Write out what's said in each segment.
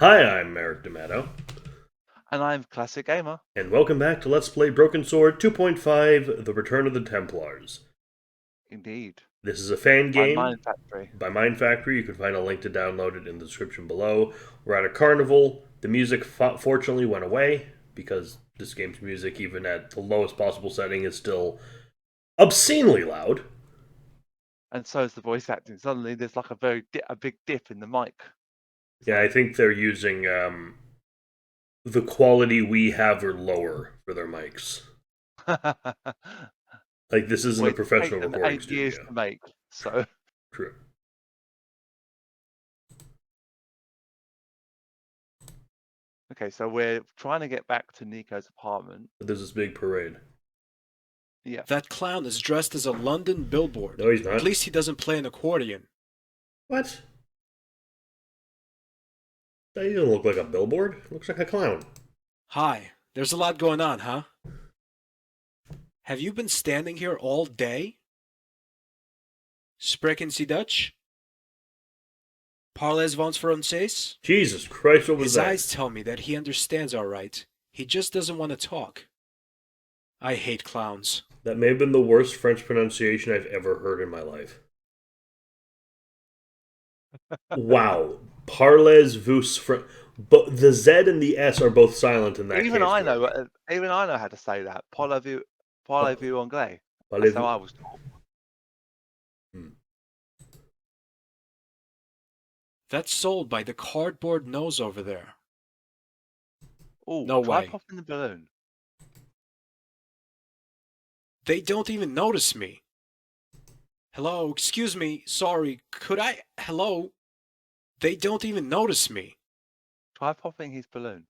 Hi, I'm Eric D'Amato, And I'm Classic Gamer. and welcome back to Let's Play Broken Sword 2.5 The Return of the Templars. Indeed. This is a fan By game Mine Factory. by Mind Factory. You can find a link to download it in the description below. We're at a carnival. The music fortunately went away because this game's music, even at the lowest possible setting, is still obscenely loud. And so is the voice acting. Suddenly there's like a big dip in the mic. Yeah, I So think they're using the quality we have or lower for their mics. Like, this isn't well, a it's professional taken recording 8 years studio. to make. So True. okay, so we're trying to get back to Nico's apartment. But there's this big parade. Yeah. That clown is dressed as a London billboard. No, he's At not. least he doesn't play an accordion. What? That doesn't look like a billboard. It looks like a clown. Hi, there's a lot going on, huh? Have you been standing here all day? Spreken Sie Dutch? Parlez vous français? Jesus Christ, what was His that? eyes tell me that he understands all right. He just doesn't want to talk. I hate clowns. That may have been the worst French pronunciation I've ever heard in my life. Wow. Parlez vous French. But the Z and the S are both silent in that case. Even I know how to say that. Parlez-vous anglais. That's how I was taught. That's sold by the cardboard nose over there. Oh, No try way. popping the balloon. They don't even notice me. Hello, excuse me, sorry, could I? Hello? They don't even notice me. Try popping his balloon.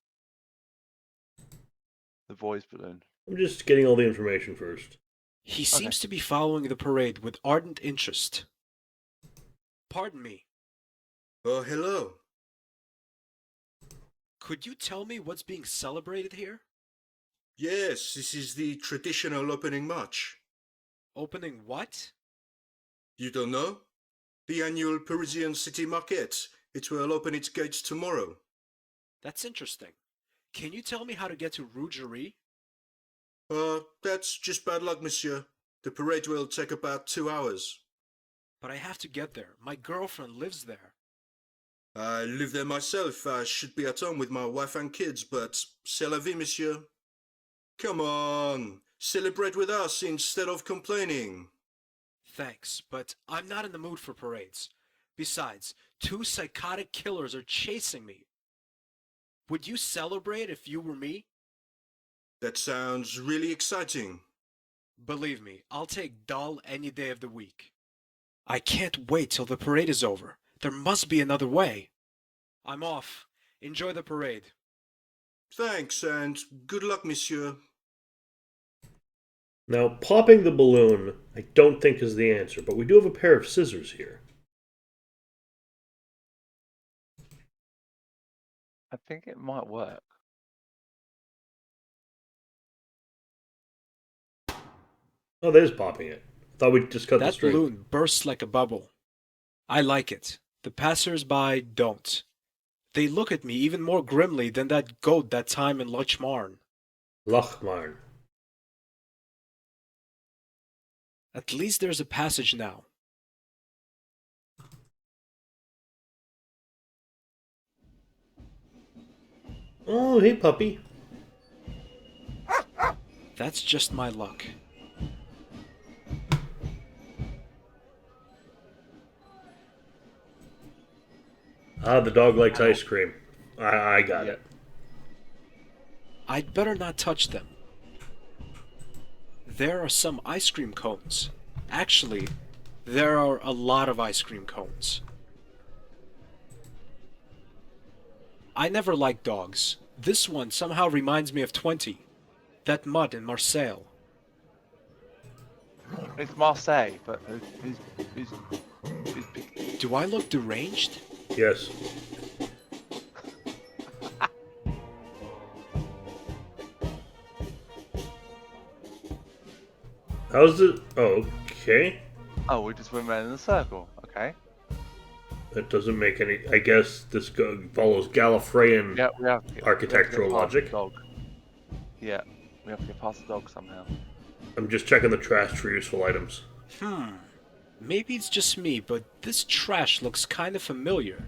The boy's balloon. I'm just getting all the information first. He seems to be following the parade with ardent interest. Pardon me, Oh, hello. could you tell me what's being celebrated here? Yes, this is the traditional opening march. Opening what? You don't know? The annual Parisian city market. It will open its gates tomorrow. That's interesting. Can you tell me how to get to Rougerie? That's just bad luck, monsieur. The parade will take about 2 hours. But I have to get there. My girlfriend lives there. I live there myself. I should be at home with my wife and kids, but c'est la vie, monsieur. Come on, celebrate with us instead of complaining. Thanks, but I'm not in the mood for parades. Besides, 2 psychotic killers are chasing me. Would you celebrate if you were me? That sounds really exciting. Believe me, I'll take dull any day of the week. I can't wait till the parade is over. There must be another way. I'm off. Enjoy the parade. Thanks, and good luck, monsieur. Now, popping the balloon, I don't think is the answer, but we do have a pair of scissors here. I think it might work. Oh, there's popping it. Thought we'd just cut the That string. balloon bursts like a bubble. I like it. The passers-by don't. They look at me even more grimly than that goat that time in Lochmarn. Lochmarn. At least there's a passage now. Oh, hey, puppy. That's just my luck. Ah, the dog likes ice cream. I got it. I'd better not touch them. There are some ice cream cones. Actually, there are a lot of ice cream cones. I never liked dogs. This one somehow reminds me of 20. That mud in Marseille. It's Marseille, but who's picking? Do I look deranged? Yes. How's it? Oh, okay. Oh, we just went round in a circle. Okay. That doesn't make any. I guess this follows Gallifreyan Yeah, we have to architectural get past the logic. dog. Yeah, we have to get past the dog somehow. I'm just checking the trash for useful items. Maybe it's just me, but this trash looks kind of familiar.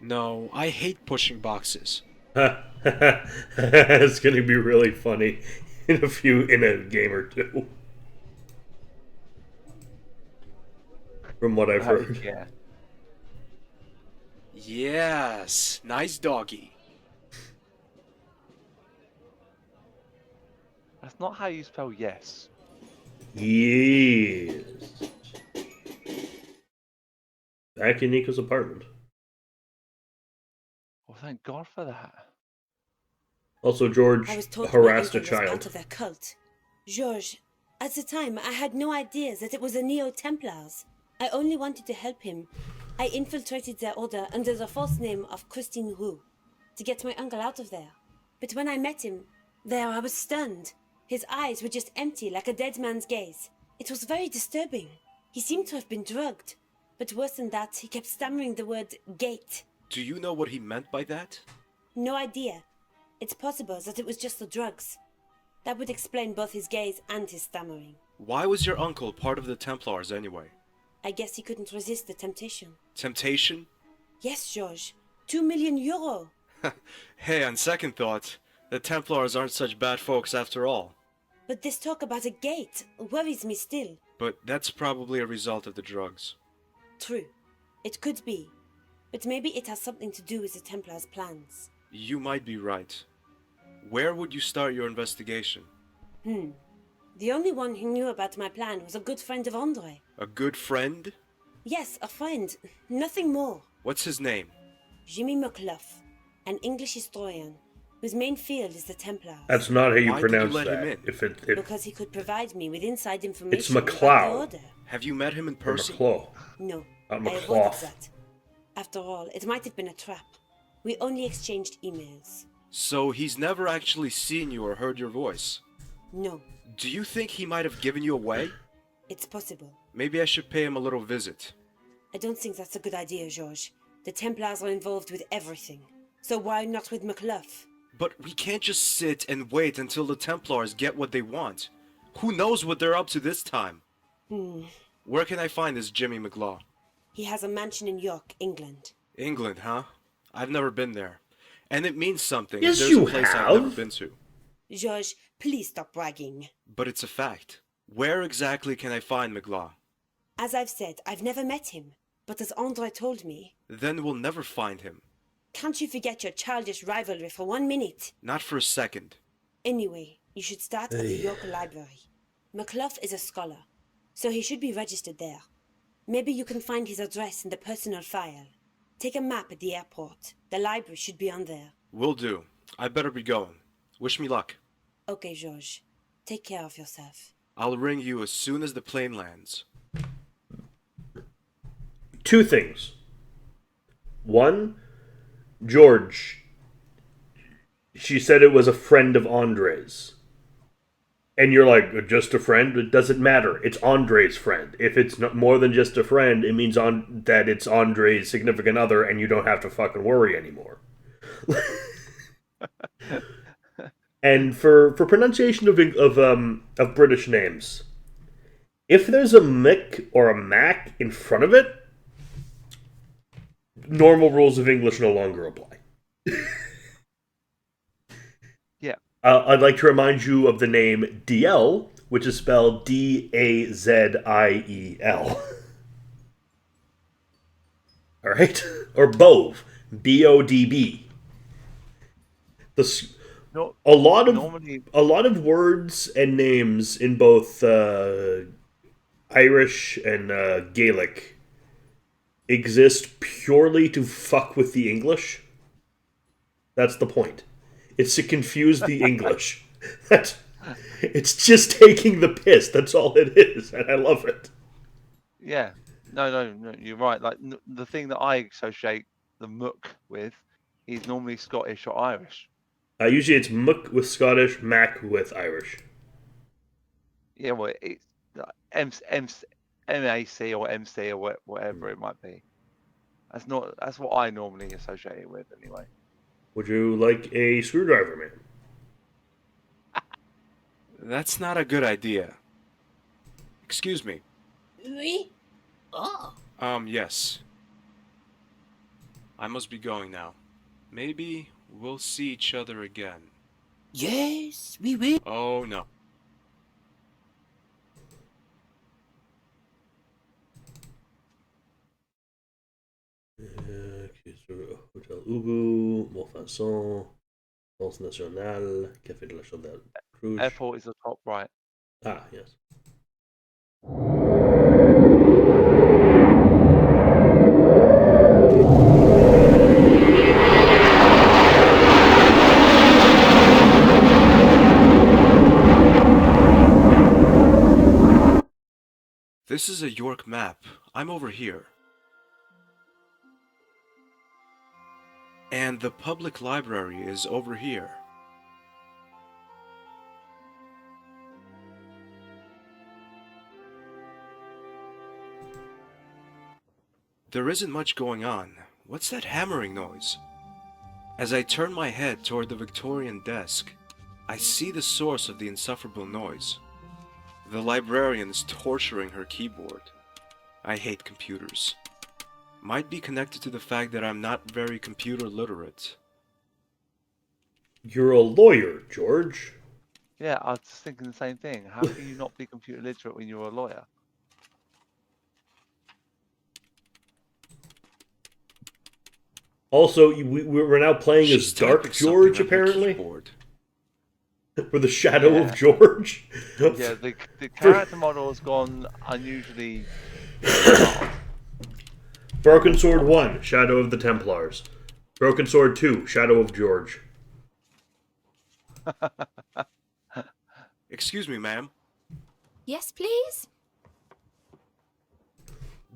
No, I hate pushing boxes. It's gonna be really funny in a game or two. From what I've heard. Yeah. Yes, nice doggy. That's not how you spell yes. Yes. Back in Nico's apartment. Well, thank God for that. Also, George I was told harassed my a uncle was part child. of their cult. Georges, at the time, I had no idea that it was the Neo-Templars. I only wanted to help him. I infiltrated their order under the false name of Christine Roux to get my uncle out of there. But when I met him, there I was stunned. His eyes were just empty, like a dead man's gaze. It was very disturbing. He seemed to have been drugged. But worse than that, he kept stammering the word gate. Do you know what he meant by that? No idea. It's possible that it was just the drugs. That would explain both his gaze and his stammering. Why was your uncle part of the Templars anyway? I guess he couldn't resist the temptation. Temptation? Yes, Georges. 2 million euro. Hey, on second thought, the Templars aren't such bad folks after all. But this talk about a gate worries me still. But that's probably a result of the drugs. True. It could be. But maybe it has something to do with the Templars' plans. You might be right. Where would you start your investigation? The only one who knew about my plan was a good friend of Andre. A good friend? Yes, a friend. Nothing more. What's his name? Jimmy McClough, an English historian, whose main field is the Templars. That's not how you Why did you pronounce let that. him in? If Because he could provide me with inside information It's about MacLeod. the order. Have you met him in or person? McClaw. No, Not I avoided McClough. that. After all, it might have been a trap. We only exchanged emails. So he's never actually seen you or heard your voice. No, Do you think he might have given you away? it's possible. Maybe I should pay him a little visit. I don't think that's a good idea, Georges. The Templars are involved with everything. So why not with McClough? But we can't just sit and wait until the Templars get what they want. Who knows what they're up to this time? Where can I find this Jimmy McLaw? He has a mansion in York, England. England, huh? I've never been there. And it means something. Yes, There's you a place have. I've never been to. Georges, please stop bragging. But it's a fact. Where exactly can I find McLaw? As I've said, I've never met him. But as Andre told me, Then we'll never find him. can't you forget your childish rivalry for 1 minute? Not for a second. Anyway, you should start at the York Library. McClough is a scholar, so he should be registered there. Maybe you can find his address in the personal file. Take a map at the airport. The library should be on there. Will do. I better be going. Wish me luck. Okay, Georges. Take care of yourself. I'll ring you as soon as the plane lands. Two things. One, George. She said it was a friend of Andre's. And you're like, just a friend? It doesn't matter. It's Andre's friend. If it's not more than just a friend, it means that it's Andre's significant other, and you don't have to fucking worry anymore. And for pronunciation of British names, if there's a Mick or a Mac in front of it, normal rules of English no longer apply. Yeah. I'd like to remind you of the name DL, which is spelled Daziel. All right, or Bove, BODB. No, A lot normally, of words and names in both Irish and Gaelic exist purely to fuck with the English. That's the point. It's to confuse the English. It's just taking the piss. That's all it is, and I love it. yeah. No, you're right. Like the thing that I associate the muck with is normally Scottish or Irish. Usually it's Muck with Scottish, Mac with Irish. Yeah, well, it's MAC or MC or whatever it might be. That's what I normally associate it with, anyway. Would you like a screwdriver, man? That's not a good idea. Excuse me. Oui? Oh. Yes. I must be going now. Maybe we'll see each other again. Yes, we will. Oh no. Hôtel Ubu, Montfaucon, Danse Nationale, Café de la Chandelle, Rouge. Airport is the top right. Ah, yes. This is a York map. I'm over here. And the public library is over here. There isn't much going on. What's that hammering noise? As I turn my head toward the Victorian desk, I see the source of the insufferable noise. The librarian is torturing her keyboard. I hate computers. Might be connected to the fact that I'm not very computer literate. You're a lawyer, George. Yeah, I was just thinking the same thing. How can you not be computer literate when you're a lawyer? Also, we're now playing She's as Dark typing George, something on her apparently. keyboard. We're the Shadow Yeah. of George. Yeah, the character model has gone unusually hard. Broken Sword 1, Shadow of the Templars. Broken Sword 2, Shadow of George. Excuse me, ma'am. Yes, please?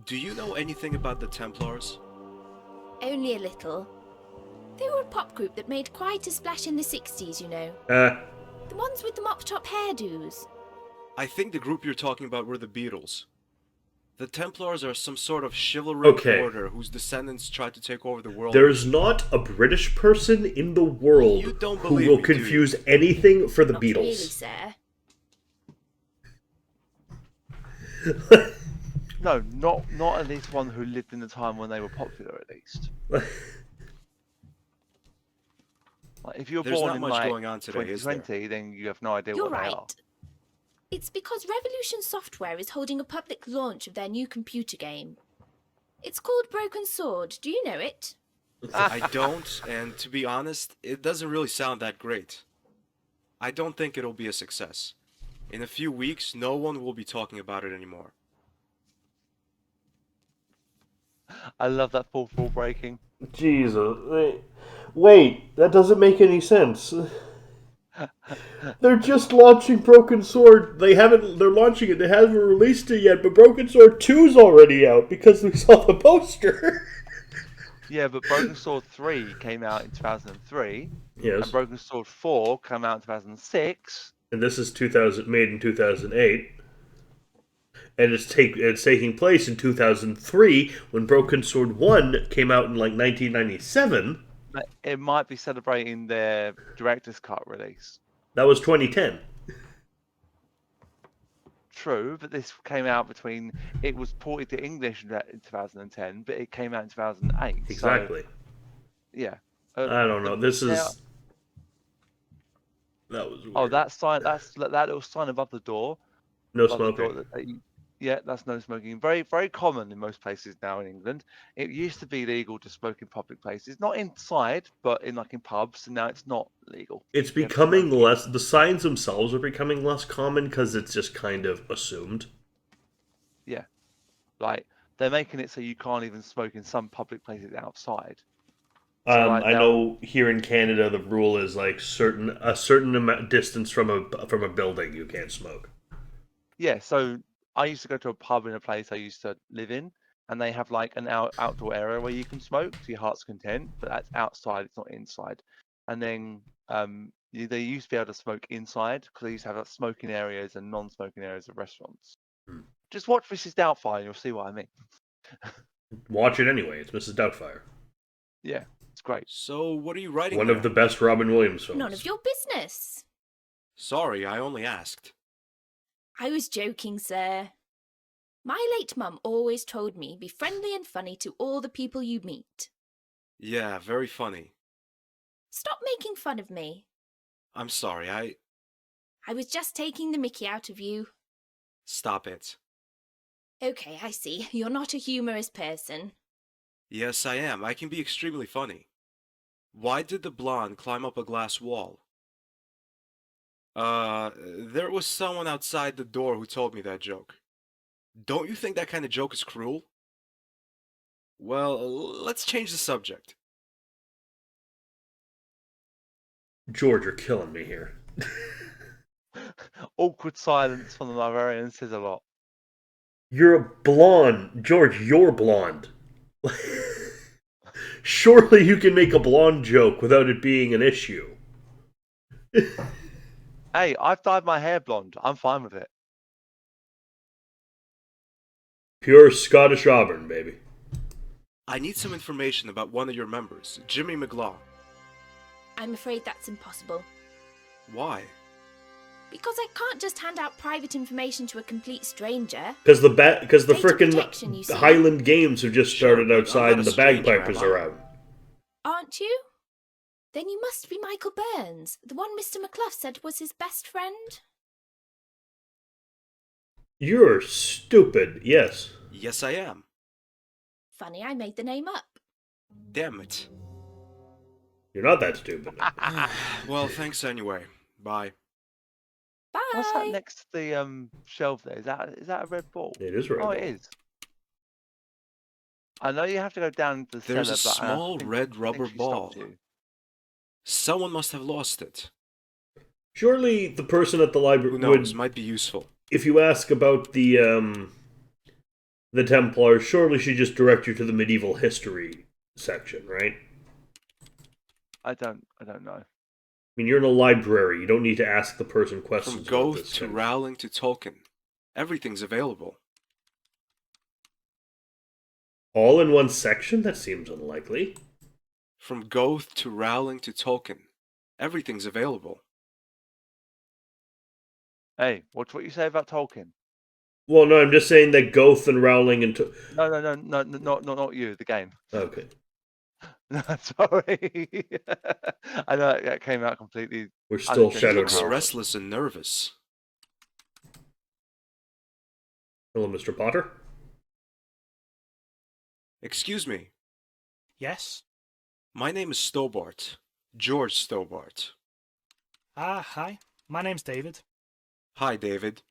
Do you know anything about the Templars? Only a little. They were a pop group that made quite a splash in the 60s, you know. Uh-huh. The ones with the mop-top hairdos. I think the group you're talking about were the Beatles. The Templars are some sort of chivalric Okay. order whose descendants tried to take over the world. There's not a British person in the world You don't who believe will me, do you? confuse anything for the Not really, Beatles. sir. No, not at least one who lived in the time when they were popular, at least. Like, if you're There's born not in much like going on today, is there? 2020, then you have no idea You're what they right. are. It's because Revolution Software is holding a public launch of their new computer game. It's called Broken Sword. Do you know it? I don't, and to be honest, it doesn't really sound that great. I don't think it'll be a success. In a few weeks, no one will be talking about it anymore. I love that fourth wall breaking. Jesus. Wait, that doesn't make any sense. They're just launching Broken Sword. They're launching it. They haven't released it yet, but Broken Sword 2's already out because we saw the poster. Yeah, but Broken Sword 3 came out in 2003, Yes. and Broken Sword 4 came out in 2006. And this is made in 2008. And it's taking place in 2003 when Broken Sword 1 came out in like 1997. But it might be celebrating their director's cut release. That was 2010. True, but this came out between. It was ported to English in 2010, but it came out in 2008. Exactly. So, yeah. I don't know. This now- is... That was weird. Oh, that sign. That little sign above the door. No above the door smoking. yeah, that's no smoking. Very, very common in most places now in England. It used to be legal to smoke in public places, not inside, but in pubs, and now it's not legal. It's You have to becoming smoke less... The signs themselves are becoming less common because it's just kind of assumed. Yeah. Like, they're making it so you can't even smoke in some public places outside. So, like, I know here in Canada the rule is like a certain amount distance from a building you can't smoke. Yeah, so I used to go to a pub in a place I used to live in, and they have like an outdoor area where you can smoke to your heart's content, but that's outside, it's not inside. And then they used to be able to smoke inside because they used to have smoking areas and non-smoking areas of restaurants. Hmm. Just watch Mrs. Doubtfire and you'll see what I mean. Watch it anyway. It's Mrs. Doubtfire. Yeah, it's great. So, what are you writing One there? of the best Robin Williams films. None of your business. Sorry, I only asked. I was joking, sir. My late mum always told me be friendly and funny to all the people you meet. Yeah, very funny. Stop making fun of me. I'm sorry, I was just taking the mickey out of you. Stop it. Okay, I see. You're not a humorous person. Yes, I am. I can be extremely funny. Why did the blonde climb up a glass wall? There was someone outside the door who told me that joke. Don't you think that kind of joke is cruel? Well, let's change the subject. George, you're killing me here. Awkward silence from the librarian says a lot. You're a blonde. George, you're blonde. Surely you can make a blonde joke without it being an issue. Hey, I've dyed my hair blonde. I'm fine with it. Pure Scottish auburn, baby. I need some information about one of your members, Jimmy McGlaw. I'm afraid that's impossible. Why? Because I can't just hand out private information to a complete stranger. Because the Data protection, you frickin' see. Highland Games have just Sure, started but I'm outside not and a the stranger, bagpipers am I? are out. Aren't you? Then you must be Michael Burns, the one Mr. McClough said was his best friend. You're stupid, yes. Yes, I am. Funny, I made the name up. Damn it. You're not that stupid. Well, thanks anyway. Bye. Bye. What's that next to the shelf there? Is that a red ball? It is red Oh, ball. it is. I know you have to go down to the There's a cellar, but I small think- red I think rubber she ball. stopped you. Someone must have lost it. Surely the person at the library Who knows? would, Might be useful. if you ask about the Templars, surely she just direct you to the medieval history section, right? I don't know. I mean, you're in a library. You don't need to ask the person From questions about Goethe this to thing. Rowling to Tolkien. Everything's available. All in one section? That seems unlikely. From Goethe to Rowling to Tolkien. Everything's available. Hey, watch what you say about Tolkien. Well, no, I'm just saying that Goethe and Rowling and... No, not you. The game. Okay. No, sorry. I know that came out completely. We're still He He Shadow looks Dwarf. restless and nervous. Hello, Mr. Potter. Excuse me. Yes? My name is Stobart. George Stobart. Ah, hi. My name's David. Hi, David.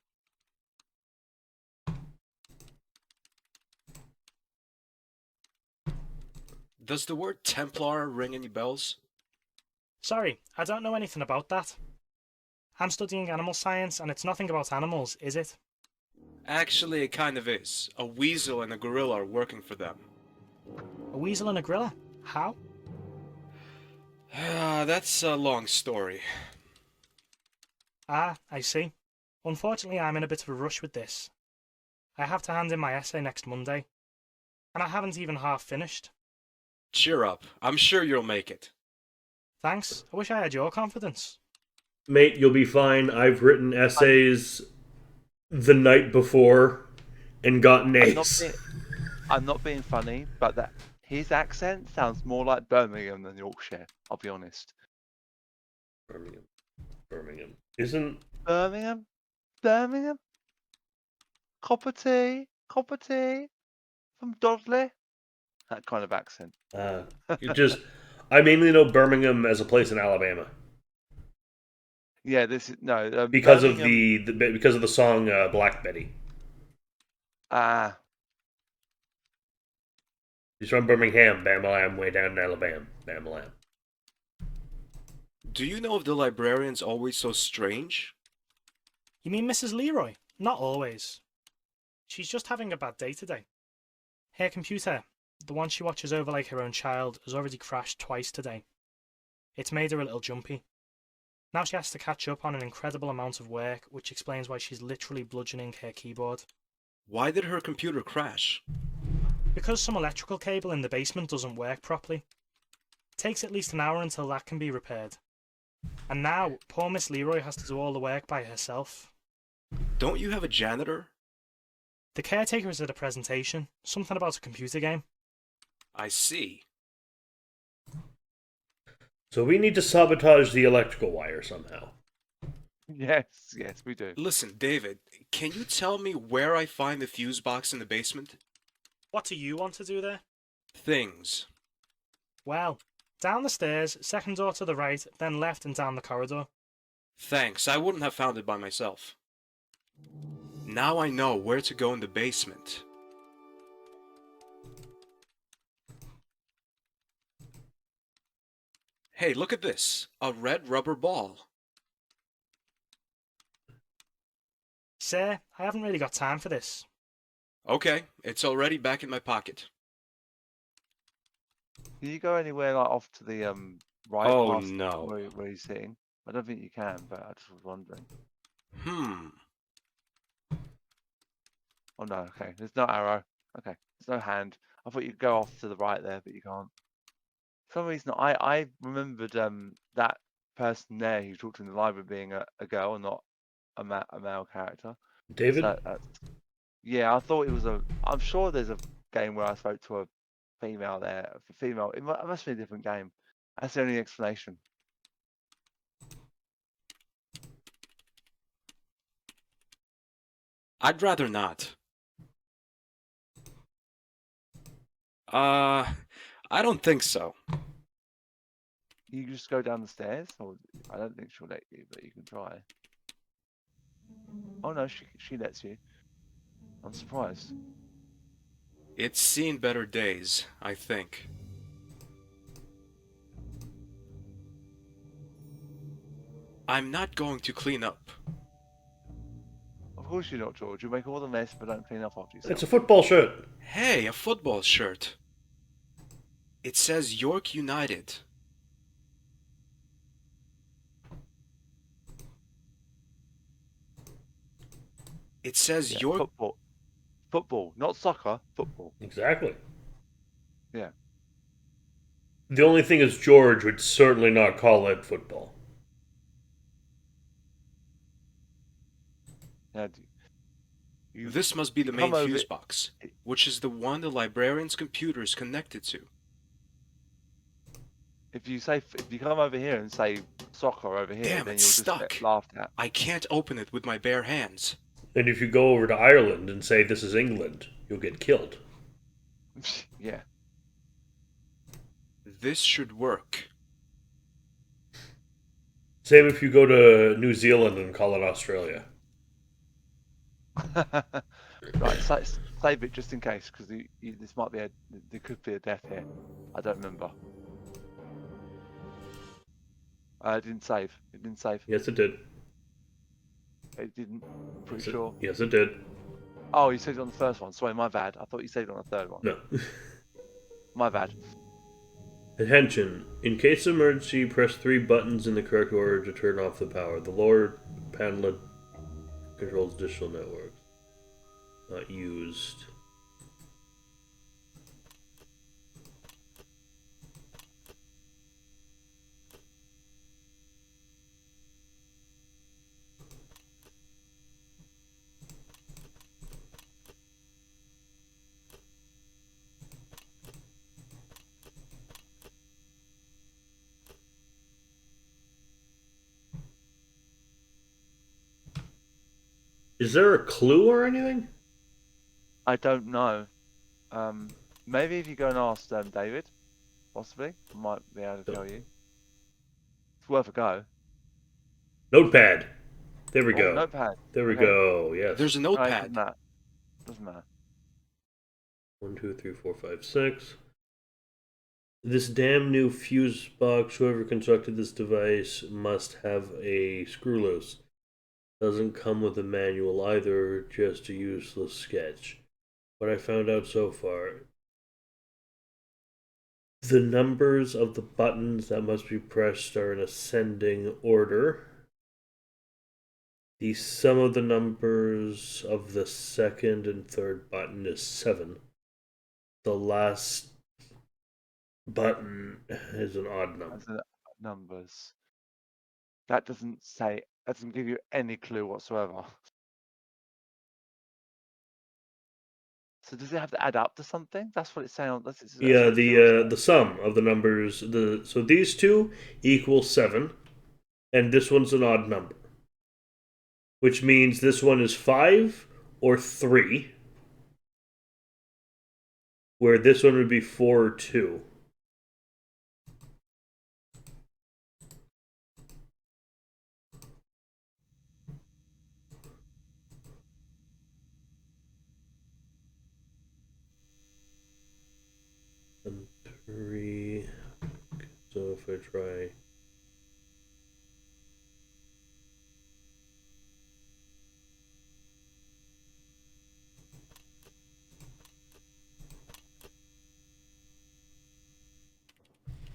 Does the word Templar ring any bells? Sorry, I don't know anything about that. I'm studying animal science, and it's nothing about animals, is it? Actually, it kind of is. A weasel and a gorilla are working for them. A weasel and a gorilla? How? That's a long story. Ah, I see. Unfortunately, I'm in a bit of a rush with this. I have to hand in my essay next Monday, and I haven't even half finished. Cheer up. I'm sure you'll make it. Thanks. I wish I had your confidence. Mate, you'll be fine. I've written essays the night before and gotten A's. I'm not being funny, but his accent sounds more like Birmingham than Yorkshire. I'll be honest. Birmingham. Isn't... Birmingham. Cup of tea from Dudley. That kind of accent. I mainly know Birmingham as a place in Alabama Yeah, this is no because of Birmingham- because of the song Black Betty. Ah, He's from Birmingham, Bamalam, way down in Alabama, Bamalam. Do you know if the librarian's always so strange? You mean Mrs. Leroy? Not always. She's just having a bad day today. Her computer, the one she watches over like her own child, has already crashed twice today. It's made her a little jumpy. Now she has to catch up on an incredible amount of work, which explains why she's literally bludgeoning her keyboard. Why did her computer crash? Because some electrical cable in the basement doesn't work properly. It takes at least an hour until that can be repaired. And now, poor Miss Leroy has to do all the work by herself. Don't you have a janitor? The caretaker is at a presentation, something about a computer game. I see. So we need to sabotage the electrical wire somehow. Yes, we do. Listen, David, can you tell me where I find the fuse box in the basement? What do you want to do there? Things. Well, down the stairs, second door to the right, then left and down the corridor. Thanks, I wouldn't have found it by myself. Now I know where to go in the basement. Hey, look at this. A red rubber ball. Sir, I haven't really got time for this. Okay, it's already back in my pocket. Can you go anywhere like off to the right Oh, past no. where he's sitting? I don't think you can, but I just was wondering. Oh no, okay. There's no arrow. Okay. There's no hand. I thought you'd go off to the right there, but you can't. For some reason I remembered that person there who talked in the library being a girl and not a male character. David? So yeah, I thought it was I'm sure there's a game where I spoke to a female there. Female. It must be a different game. That's the only explanation. I'd rather not. I don't think so. You just go down the stairs, or I don't think she'll let you, but you can try. Oh no, she lets you. I'm surprised. It's seen better days, I think. I'm not going to clean up. Of course you're not, George. You make all the mess, but don't clean up after yourself. It's a football shirt. Hey, a football shirt. It says York United. It says Yeah, York... Football, not soccer. Football. Exactly. Yeah. The only thing is George would certainly not call it football. Yeah. This must be the main come fuse over- box, which is the one the librarian's computer is connected to. If you come over here and say soccer over here, Damn, then it's you'll just stuck. get laughed at. I can't open it with my bare hands. And if you go over to Ireland and say this is England, you'll get killed. Yeah. This should work. Same if you go to New Zealand and call it Australia. Right, save it just in case, because this might be there could be a death here. I don't remember. It didn't save. It didn't save. Yes, it did. It didn't. I'm pretty Yes, sure. Yes, it did. Oh, you saved it on the first one. Sorry, my bad. I thought you saved it on the third one. No. My bad. Attention. In case of emergency, press 3 buttons in the correct order to turn off the power. The lower panel controls additional networks. Not used. Is there a clue or anything? I don't know. Maybe if you go and ask David, possibly, I might be able to tell you. It's worth a go. Notepad. There we Oh, go. Notepad. There we Okay. go. Yes. There's a No, it notepad. doesn't matter. 1, 2, 3, 4, 5, 6. This damn new fuse box, whoever constructed this device must have a screw loose. Doesn't come with a manual either, just a useless sketch. What I found out so far. The numbers of the buttons that must be pressed are in ascending order. The sum of the numbers of the second and third button is 7. The last button is an odd number. As in numbers. That doesn't say. That doesn't give you any clue whatsoever. So does it have to add up to something? That's what it's saying. That's Yeah, what it feels like. the sum of the numbers. So these two equal 7, and this one's an odd number, which means this one is 5 or 3, where this one would be 4 or 2. And 3. So if I try.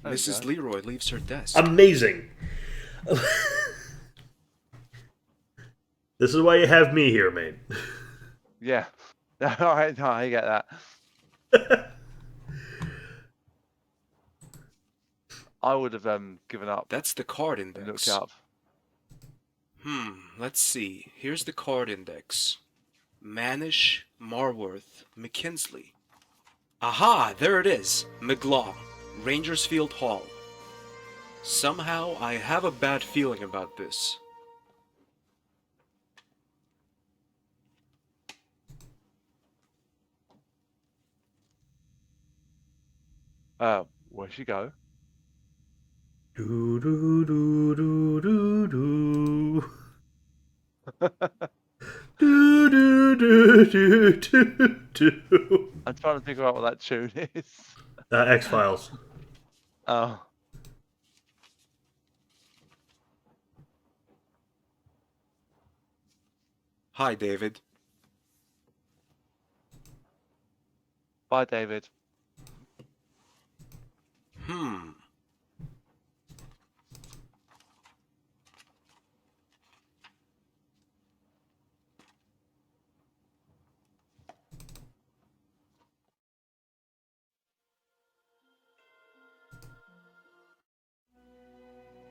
There we Mrs. go. Leroy leaves her desk. Amazing! This is why you have me here, mate. Yeah. All right. No, I get that. I would have given up That's the card and looked index. it up. Let's see. Here's the card index. Manish, Marworth, McKinsley. Aha, there it is. McGlaw, Rangersfield Hall. Somehow, I have a bad feeling about this. Where'd she go? Do do do do do do. Do do do do do do. I'm trying to figure out what that tune is. X-Files. Oh. Hi, David. Bye, David.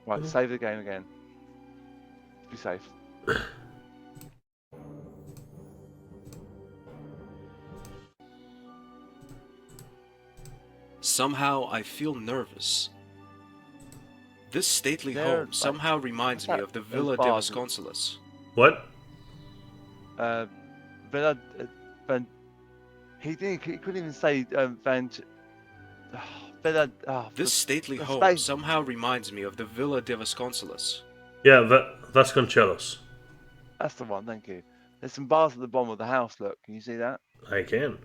Right, save the game again. Be safe. Somehow, I feel nervous. This stately There, home somehow reminds me that? of the Those Villa de bars. Vasconcelos. What? Van. He couldn't even say Van. Villa. This stately the home space- somehow reminds me of the Villa de Vasconcelos. Yeah, Vasconcelos. That's the one. Thank you. There's some bars at the bottom of the house. Look, can you see that? I can.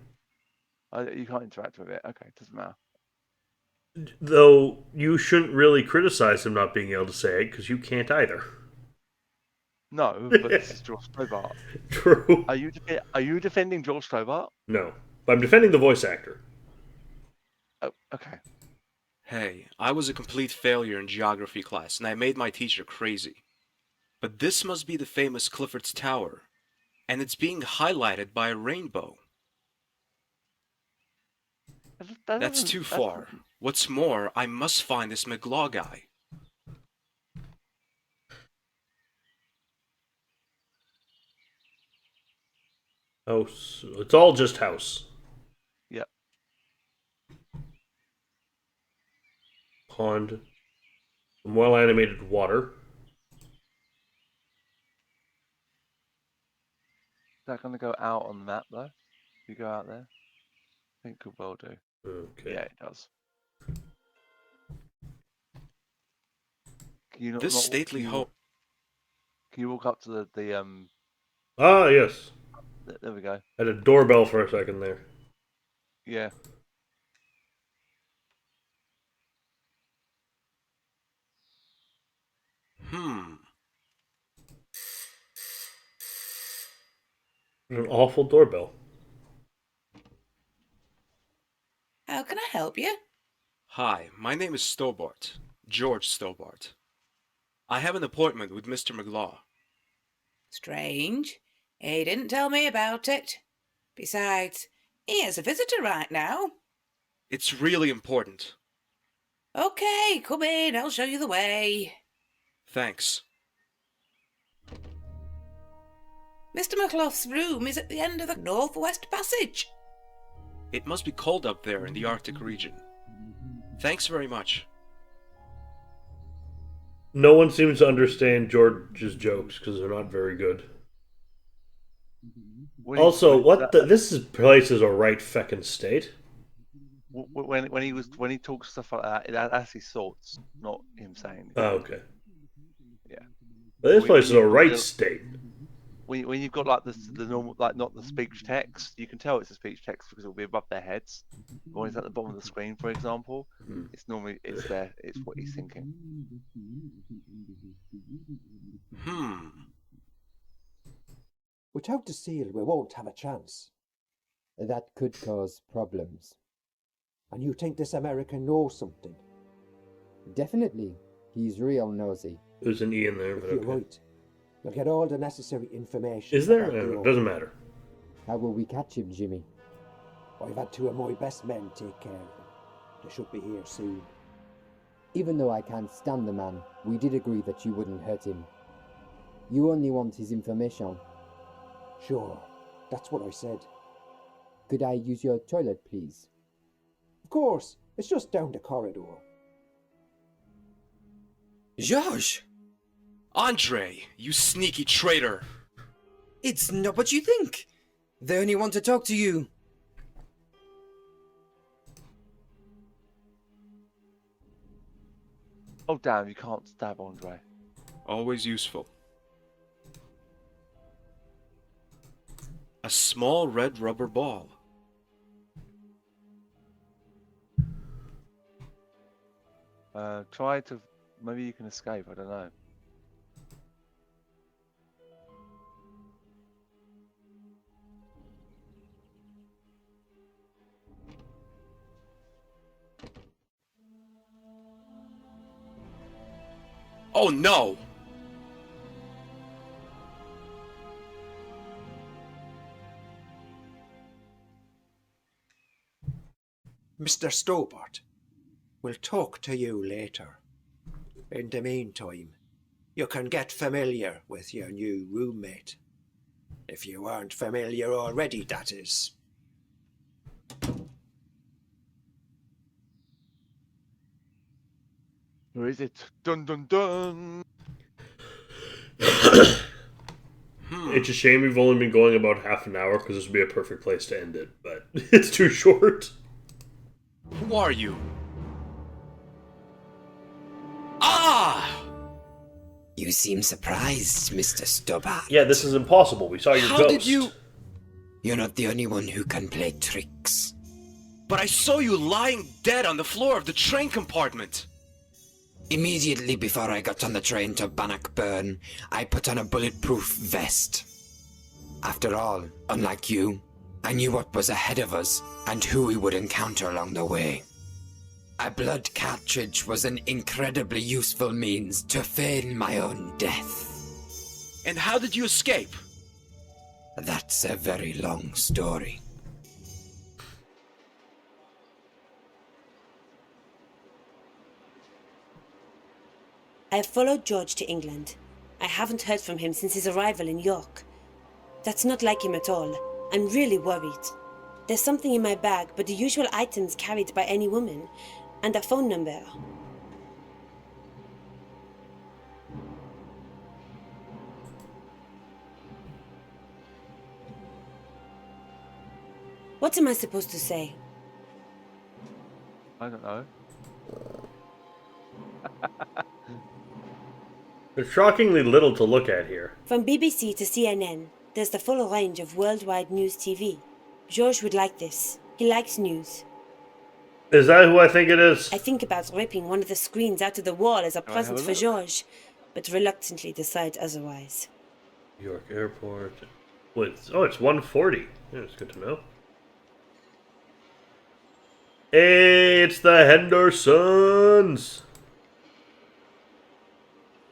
You can't interact with it. Okay, doesn't matter. Though you shouldn't really criticize him not being able to say it, because you can't either. No, but this is George Stobart. True. Are you defending George Stobart? No. But I'm defending the voice actor. Oh, okay. Hey, I was a complete failure in geography class, and I made my teacher crazy. But this must be the famous Clifford's Tower, and it's being highlighted by a rainbow. That's too far. What's more, I must find this McGlaw guy. House. It's all just house. Yep. Pond. Some well animated water. Is that going to go out on the map though? If you go out there, I think it could well do. Okay. Yeah, it does. Can you not, This not- stately can you- home. Can you walk up to the Ah, yes. There we go. Had a doorbell for a second there. Yeah. An awful doorbell. How can I help you? Hi, my name is Stobart. George Stobart. I have an appointment with Mr. McGlaw. Strange. He didn't tell me about it. Besides, he is a visitor right now. It's really important. Okay, come in, I'll show you the way. Thanks. Mr. McLough's room is at the end of the northwest passage. It must be cold up there in the Arctic region. Thanks very much. No one seems to understand George's jokes because they're not very good. Also, this place is a right feckin' state. When he talks stuff like that, that's his thoughts, not him saying it. Oh, okay. Yeah. But this place is a right state. When you've got like the normal, like not the speech text, you can tell it's a speech text because it'll be above their heads. But when it's at the bottom of the screen, for example, it's there. It's what he's thinking. Without the seal, we won't have a chance. That could cause problems. And you think this American knows something? Definitely. He's real nosy. There's an E in there, If but you're okay. right, you'll get all the necessary information. Is there? about the It doesn't matter. How will we catch him, Jimmy? I've had two of my best men take care of him. They should be here soon. Even though I can't stand the man, we did agree that you wouldn't hurt him. You only want his information. Sure, that's what I said. Could I use your toilet, please? Of course, it's just down the corridor. George! Andre, you sneaky traitor! It's not what you think. They only want to talk to you. Oh damn! You can't stab Andre. Always useful. A small red rubber ball. Try to. Maybe you can escape. I don't know. Oh no! Mr. Stobart, we'll talk to you later. In the meantime, you can get familiar with your new roommate. If you aren't familiar already, that is. Who is it? Dun dun dun! It's a shame we've only been going about half an hour because this would be a perfect place to end it, but it's too short. Who are you? Ah! You seem surprised, Mr. Stobart. Yeah, this is impossible. We saw your How ghost. did you... You're not the only one who can play tricks. But I saw you lying dead on the floor of the train compartment. Immediately before I got on the train to Bannockburn, I put on a bulletproof vest. After all, unlike you, I knew what was ahead of us and who we would encounter along the way. A blood cartridge was an incredibly useful means to feign my own death. And how did you escape? That's a very long story. I have followed George to England. I haven't heard from him since his arrival in York. That's not like him at all. I'm really worried. There's something in my bag, but the usual items carried by any woman, and a phone number. What am I supposed to say? I don't know. There's shockingly little to look at here. From BBC to CNN, there's the full range of worldwide news TV. George would like this. He likes news. Is that who I think it is? I think about ripping one of the screens out of the wall as a Can I present have a for look? George, but reluctantly decide otherwise. York Airport. Wait, oh, it's 1:40. Yeah, it's good to know. Hey, it's the Hendersons!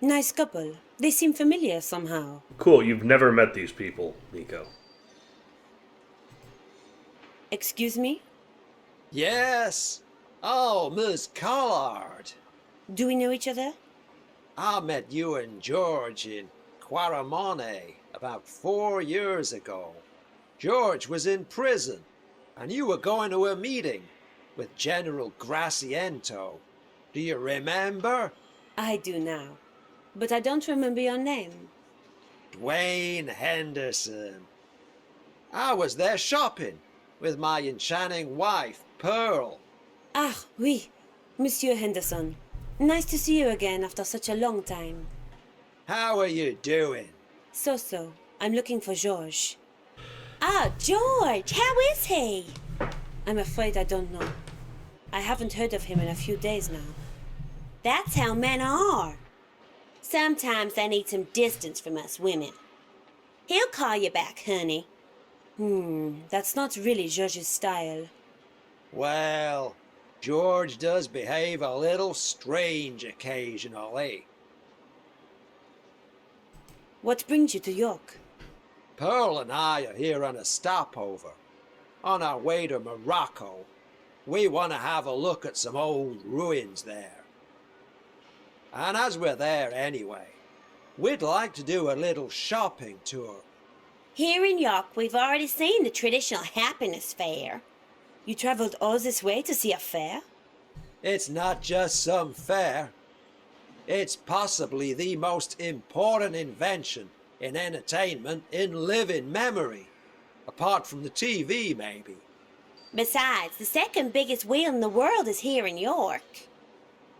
Nice couple. They seem familiar somehow. Cool, you've never met these people, Nico. Excuse me? Yes. Oh, Miss Collard. Do we know each other? I met you and George in Quaramone about 4 years ago. George was in prison, and you were going to a meeting with General Graciento. Do you remember? I do now. But I don't remember your name. Dwayne Henderson. I was there shopping with my enchanting wife, Pearl. Ah, oui, Monsieur Henderson. Nice to see you again after such a long time. How are you doing? So. I'm looking for George. Ah, George! How is he? I'm afraid I don't know. I haven't heard of him in a few days now. That's how men are. Sometimes they need some distance from us women. He'll call you back, honey. That's not really George's style. Well, George does behave a little strange occasionally. What brings you to York? Pearl and I are here on a stopover. On our way to Morocco. We want to have a look at some old ruins there. And as we're there anyway, we'd like to do a little shopping tour. Here in York, we've already seen the traditional happiness fair. You traveled all this way to see a fair? It's not just some fair. It's possibly the most important invention in entertainment in living memory. Apart from the TV, maybe. Besides, the second biggest wheel in the world is here in York.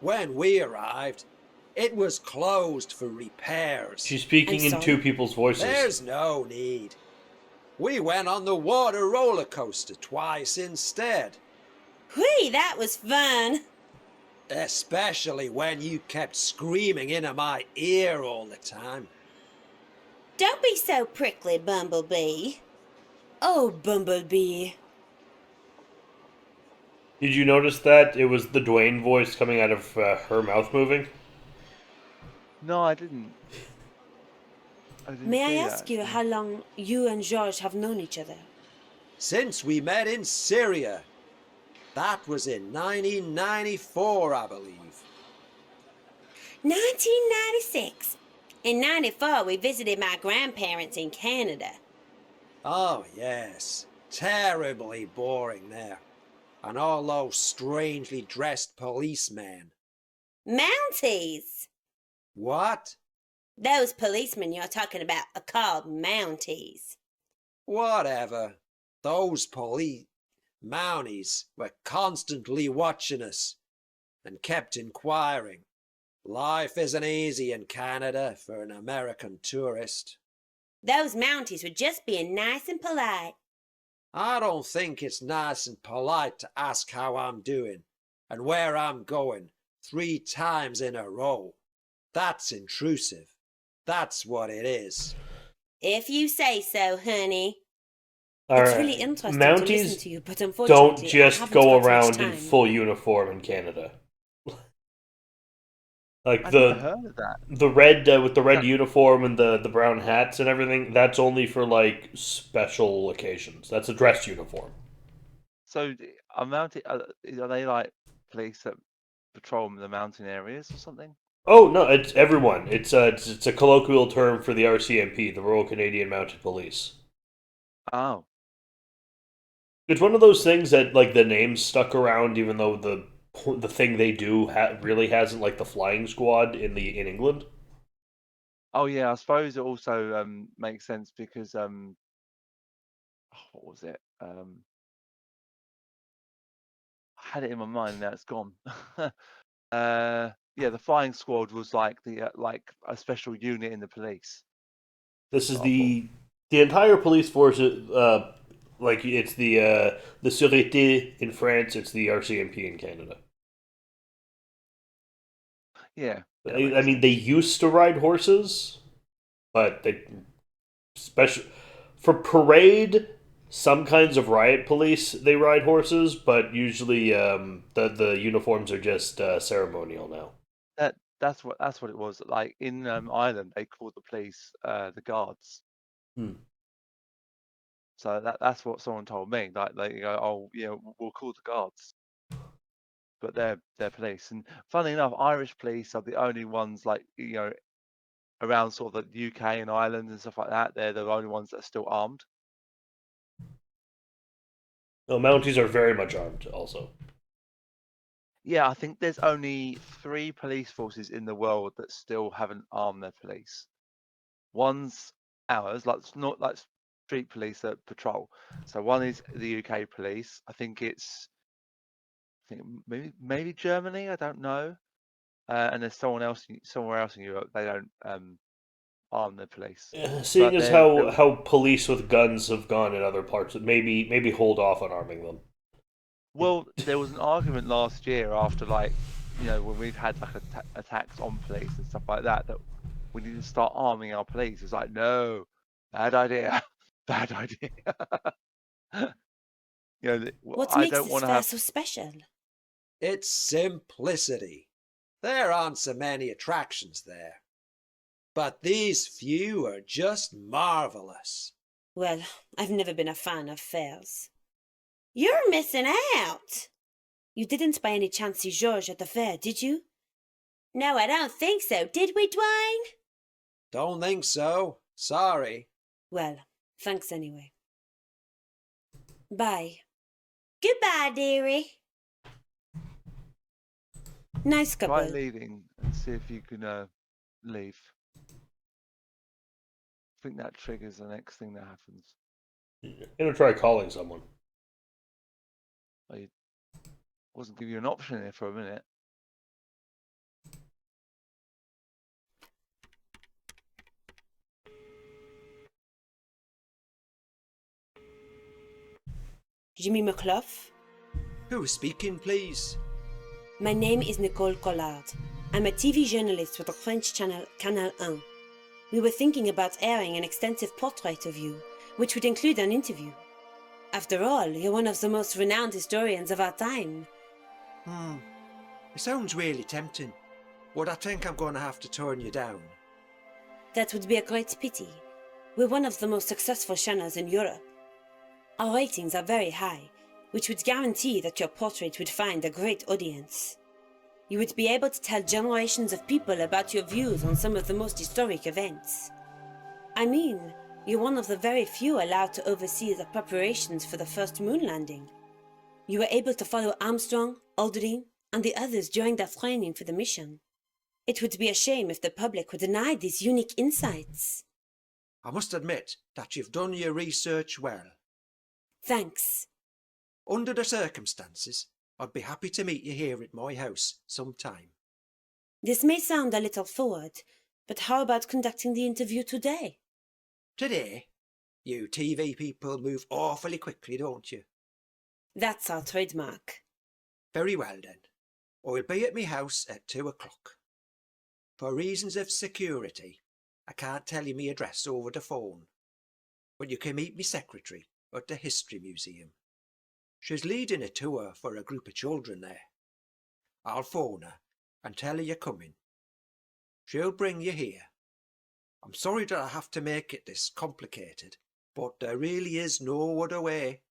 When we arrived, it was closed for repairs. She's speaking in two people's voices. There's no need. We went on the water roller coaster twice instead. Whee, that was fun. Especially when you kept screaming into my ear all the time. Don't be so prickly, Bumblebee. Oh, Bumblebee. Did you notice that it was the Dwayne voice coming out of her mouth moving? No, I didn't. May I ask you how long you and George have known each other? Since we met in Syria. That was in 1994, I believe. 1996. In 94, we visited my grandparents in Canada. Oh, yes. Terribly boring there. And all those strangely dressed policemen. Mounties! What? Those policemen you're talking about are called Mounties. Whatever. Those Mounties were constantly watching us and kept inquiring. Life isn't easy in Canada for an American tourist. Those Mounties were just being nice and polite. I don't think it's nice and polite to ask how I'm doing and where I'm going 3 times in a row. That's intrusive. That's what it is. If you say so, honey. All it's right. really interesting Mounties to listen to you, but unfortunately, don't just I haven't go got much around time. in full uniform in Canada. Like I've never heard of that. the red with the red uniform and the brown hats and everything. That's only for like special occasions. That's a dress uniform. So, are they like police that patrol the mountain areas or something? Oh no, it's everyone. It's a colloquial term for the RCMP, the Royal Canadian Mounted Police. Oh. It's one of those things that like the name's stuck around, even though the thing they do really hasn't, like the flying squad in England. Oh yeah, I suppose it also makes sense because what was it? I had it in my mind, now it's gone. Yeah, the flying squad was like the like a special unit in the police. This is the entire police force. Like it's the Sûreté in France. It's the RCMP in Canada. Yeah. I mean, they used to ride horses, but they special for parade. Some kinds of riot police they ride horses, but usually the uniforms are just ceremonial now. That's what it was. Like in Ireland, they called the police the guards. So that's what someone told me. Like they go, oh, we'll call the guards, but they're police. And funny enough, Irish police are the only ones around sort of the UK and Ireland and stuff like that. They're the only ones that are still armed. No, Mounties are very much armed. Also, Yeah, I think there's only 3 police forces in the world that still haven't armed their police. One's ours, not like street police that patrol. So one is the UK police. I think maybe Germany. I don't know. And there's somewhere else in Europe. They don't arm the police. seeing But as they're how police with guns have gone in other parts, maybe hold off on arming them. Well, there was an argument last year after when we've had attacks on police and stuff like that we need to start arming our police. It's like, no, bad idea, bad idea. What I makes don't this want to fair have. so special? It's simplicity. There aren't so many attractions there. But these few are just marvelous. Well, I've never been a fan of fairs. You're missing out. You didn't by any chance see George at the fair, did you? No, I don't think so. Did we, Dwayne? Don't think so. Sorry. Well, thanks anyway. Bye. Goodbye, dearie. Nice couple. Try leaving and see if you can leave. I think that triggers the next thing that happens. I'm gonna try calling someone. I wasn't giving you an option here for a minute. Jimmy McClough? Who's speaking, please? My name is Nicole Collard. I'm a TV journalist with the French channel Canal 1. We were thinking about airing an extensive portrait of you, which would include an interview. After all, you're one of the most renowned historians of our time. It sounds really tempting, but I think I'm going to have to turn you down. That would be a great pity. We're one of the most successful channels in Europe. Our ratings are very high, which would guarantee that your portrait would find a great audience. You would be able to tell generations of people about your views on some of the most historic events. I mean, you're one of the very few allowed to oversee the preparations for the first moon landing. You were able to follow Armstrong, Aldrin, and the others during their training for the mission. It would be a shame if the public were denied these unique insights. I must admit that you've done your research well. Thanks. Under the circumstances, I'd be happy to meet you here at my house sometime. This may sound a little forward, but how about conducting the interview today? Today? You TV people move awfully quickly, don't you? That's our trademark. Very well then. I'll be at my house at 2 o'clock. For reasons of security, I can't tell you my address over the phone. But you can meet me secretary at the History Museum. She's leading a tour for a group of children there. I'll phone her and tell her you're coming. She'll bring you here. I'm sorry that I have to make it this complicated, but there really is no other way.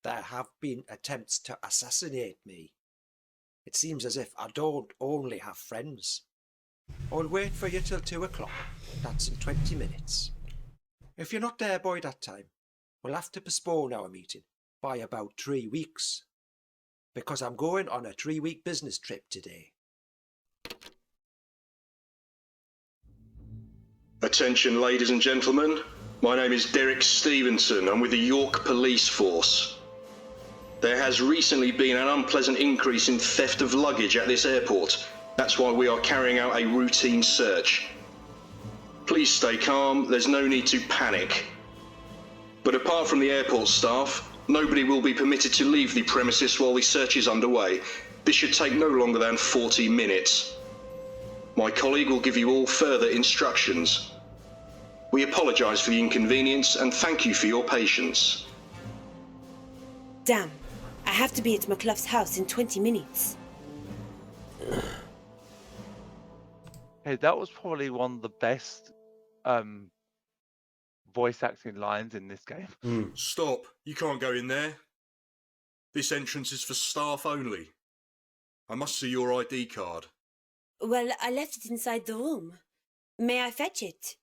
There have been attempts to assassinate me. It seems as if I don't only have friends. I'll wait for you till 2 o'clock. That's in 20 minutes. If you're not there by that time, we'll have to postpone our meeting by about 3 weeks. Because I'm going on a 3-week business trip today. Attention, ladies and gentlemen. My name is Derek Stevenson. I'm with the York Police Force. There has recently been an unpleasant increase in theft of luggage at this airport. That's why we are carrying out a routine search. Please stay calm, there's no need to panic. But apart from the airport staff, nobody will be permitted to leave the premises while the search is underway. This should take no longer than 40 minutes. My colleague will give you all further instructions. We apologise for the inconvenience and thank you for your patience. Damn, I have to be at McClough's house in 20 minutes. Hey, that was probably one of the best voice acting lines in this game. Stop. You can't go in there. This entrance is for staff only. I must see your ID card. Well, I left it inside the room. May I fetch it?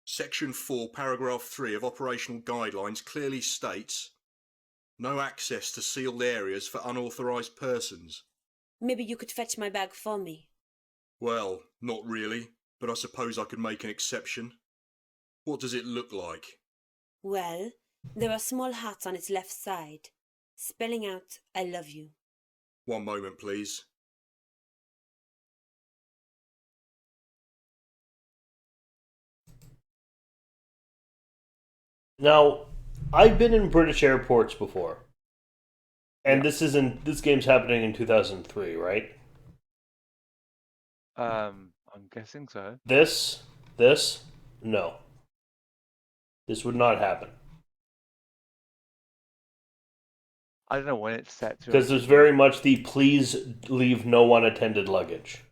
Section 4, paragraph 3 of operational guidelines clearly states no access to sealed areas for unauthorised persons. Maybe you could fetch my bag for me. Well, not really, but I suppose I could make an exception. What does it look like? Well, there are small hearts on its left side, spelling out I love you. One moment, please. Now, I've been in British airports before. And this game's happening in 2003, right? I'm guessing so. This, no. This would not happen. I don't know when it's set to. Because there's very much the please leave no unattended luggage.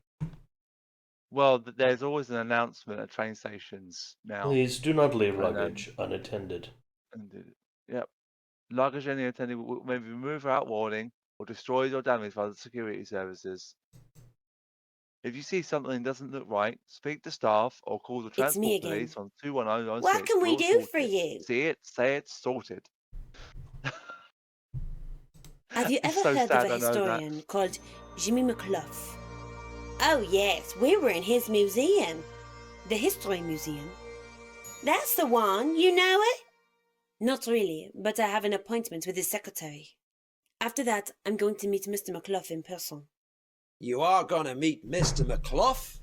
Well, there's always an announcement at train stations now. Please do not leave luggage unattended. Yep. Luggage any attended will maybe be removed without warning or destroyed or damaged by the security services. If you see something that doesn't look right, speak to staff or call the me transport again. police on 210 What can we do for you? See it, say it, sorted. Have you It's ever so heard sad, of a I know that. historian called Jimmy McClough? Oh yes, we were in his museum. The History Museum. That's the one, you know it? Not really, but I have an appointment with his secretary. After that, I'm going to meet Mr. McClough in person. You are gonna meet Mr. McClough?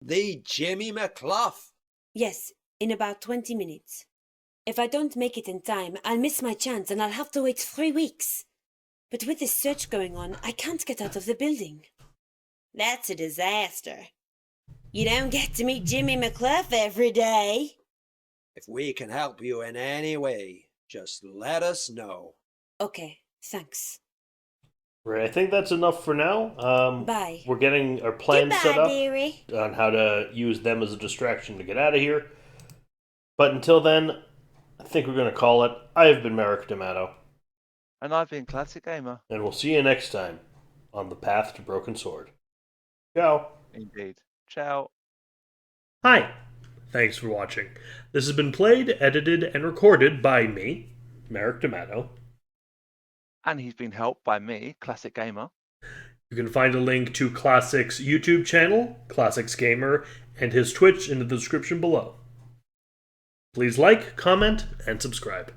The Jimmy McClough? Yes, in about 20 minutes. If I don't make it in time, I'll miss my chance and I'll have to wait 3 weeks. But with this search going on, I can't get out of the building. That's a disaster. You don't get to meet Jimmy McClough every day. If we can help you in any way, just let us know. Okay, thanks. Right, I think that's enough for now. Bye. We're getting our plans Goodbye, set up dearie. on how to use them as a distraction to get out of here. But until then, I think we're going to call it. I've been Merrick D'Amato. And I've been Classic Gamer. And we'll see you next time on the Path to Broken Sword. Ciao. Indeed. Ciao. Hi. Thanks for watching. This has been played, edited, and recorded by me, Merrick D'Amato. And he's been helped by me, Classic Gamer. You can find a link to Classic's YouTube channel, Classics Gamer, and his Twitch in the description below. Please like, comment, and subscribe.